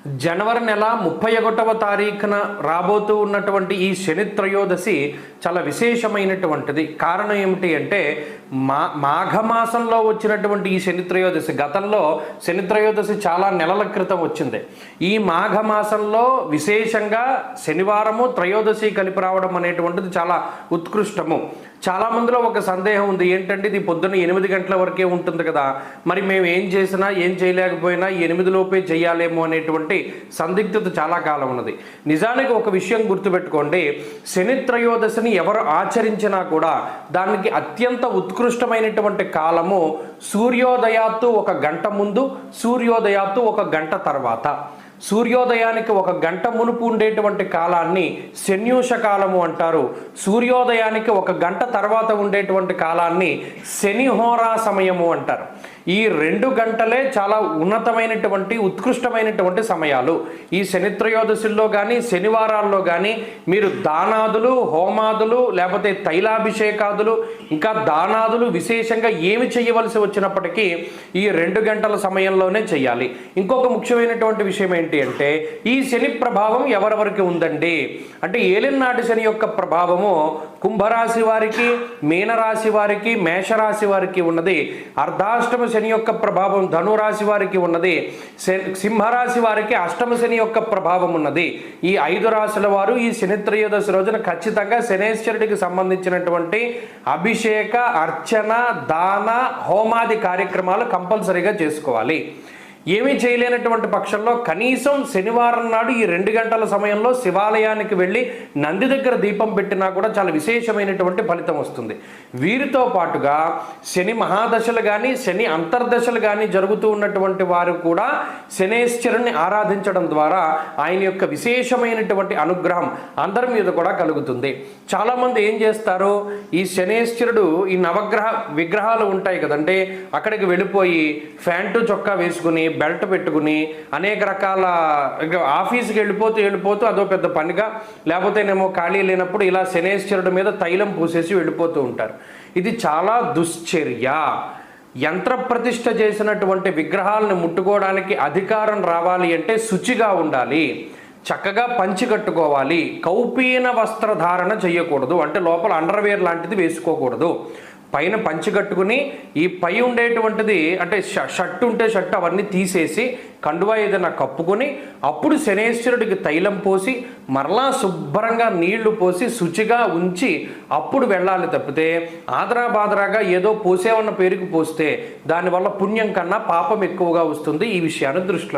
జనవరి నెల 31వ తారీఖున రాబోతూ ఉన్నటువంటి ఈ శని త్రయోదశి చాలా విశేషమైనటువంటిది. కారణం ఏమిటి అంటే మాఘమాసంలో వచ్చినటువంటి ఈ శని త్రయోదశి, గతంలో శని త్రయోదశి చాలా నెలల క్రితం వచ్చింది. ఈ మాఘమాసంలో విశేషంగా శనివారము త్రయోదశి కలిపి రావడం అనేటువంటిది చాలా ఉత్కృష్టము. చాలామందిలో ఒక సందేహం ఉంది, ఏంటంటే ఇది పొద్దున్న 8 గంటల వరకే ఉంటుంది కదా, మరి మేము ఏం చేసినా ఏం చేయలేకపోయినా 8 లోపే చేయాలేమో అనేటువంటి సందిగ్ధత చాలా కాలం ఉన్నది. నిజానికి ఒక విషయం గుర్తుపెట్టుకోండి, శని త్రయోదశిని ఎవరు ఆచరించినా కూడా దానికి అత్యంత ఉత్కృష్టమైనటువంటి కాలము సూర్యోదయాత్తు 1 గంట ముందు, సూర్యోదయాత్తు 1 గంట తర్వాత. సూర్యోదయానికి 1 గంట మునుపు ఉండేటువంటి కాలాన్ని శన్యూష కాలము అంటారు. సూర్యోదయానికి 1 గంట తర్వాత ఉండేటువంటి కాలాన్ని శనిహోరా సమయము అంటారు. ఈ 2 గంటలే చాలా ఉన్నతమైనటువంటి ఉత్కృష్టమైనటువంటి సమయాలు. ఈ శని త్రయోదశుల్లో కానీ శనివారాల్లో కానీ మీరు దానాదులు, హోమాదులు, లేకపోతే తైలాభిషేకాదులు, ఇంకా దానాదులు విశేషంగా ఏమి చేయవలసి వచ్చినప్పటికీ ఈ 2 గంటల సమయంలోనే చేయాలి. ఇంకొక ముఖ్యమైనటువంటి విషయం ఏంటి అంటే, ఈ శని ప్రభావం ఎవరెవరికి ఉందండి అంటే, ఏలినాటి శని యొక్క ప్రభావము కుంభరాశి వారికి, మీనరాశి వారికి, మేషరాశి వారికి ఉన్నది. అర్ధాష్టమ శని యొక్క ప్రభావం ధనురాశి వారికి ఉన్నది. సింహరాశి వారికి అష్టమ శని యొక్క ప్రభావం ఉన్నది. ఈ 5 రాశుల వారు ఈ శని త్రయోదశి రోజున ఖచ్చితంగా శనేశ్వరుడికి సంబంధించినటువంటి అభిషేక, అర్చన, దాన, హోమాది కార్యక్రమాలు కంపల్సరీగా చేసుకోవాలి. ఏమీ చేయలేనటువంటి పక్షంలో కనీసం శనివారం నాడు ఈ 2 గంటల సమయంలో శివాలయానికి వెళ్ళి నంది దగ్గర దీపం పెట్టినా కూడా చాలా విశేషమైనటువంటి ఫలితం వస్తుంది. వీరితో పాటుగా శని మహాదశలు కానీ శని అంతర్దశలు కానీ జరుగుతూ ఉన్నటువంటి వారు కూడా శనేశ్వరుని ఆరాధించడం ద్వారా ఆయన యొక్క విశేషమైనటువంటి అనుగ్రహం అందరి మీద కూడా కలుగుతుంది. చాలామంది ఏం చేస్తారు, ఈ శనేశ్వరుడు ఈ నవగ్రహ విగ్రహాలు ఉంటాయి కదంటే, అక్కడికి వెళ్ళిపోయి ప్యాంటు చొక్కా వేసుకుని బెల్ట్ పెట్టుకుని అనేక రకాల ఆఫీస్కి వెళ్ళిపోతూ అదో పెద్ద పనిగా, లేకపోతేనేమో ఖాళీ లేనప్పుడు ఇలా శనేశ్వరుడి మీద తైలం పూసేసి వెళ్ళిపోతూ ఉంటారు. ఇది చాలా దుశ్చర్య. యంత్ర ప్రతిష్ఠ చేసినటువంటి విగ్రహాలను ముట్టుకోవడానికి అధికారం రావాలి అంటే శుచిగా ఉండాలి, చక్కగా పంచి కట్టుకోవాలి, కౌపీన వస్త్రధారణ చేయకూడదు, అంటే లోపల అండర్వేర్ లాంటిది వేసుకోకూడదు. పైన పంచి కట్టుకుని ఈ పై ఉండేటువంటిది అంటే షర్ట్ ఉంటే షర్ట్ అవన్నీ తీసేసి కండువా ఏదైనా కప్పుకొని అప్పుడు శనేశ్వరుడికి తైలం పోసి మరలా శుభ్రంగా నీళ్లు పోసి శుచిగా ఉంచి అప్పుడు వెళ్ళాలి తప్పితే ఆదరాబాదరాగా ఏదో పోసేవన్న పేరుకు పోస్తే దానివల్ల పుణ్యం కన్నా పాపం ఎక్కువగా వస్తుంది. ఈ విషయాన్ని దృష్టిలో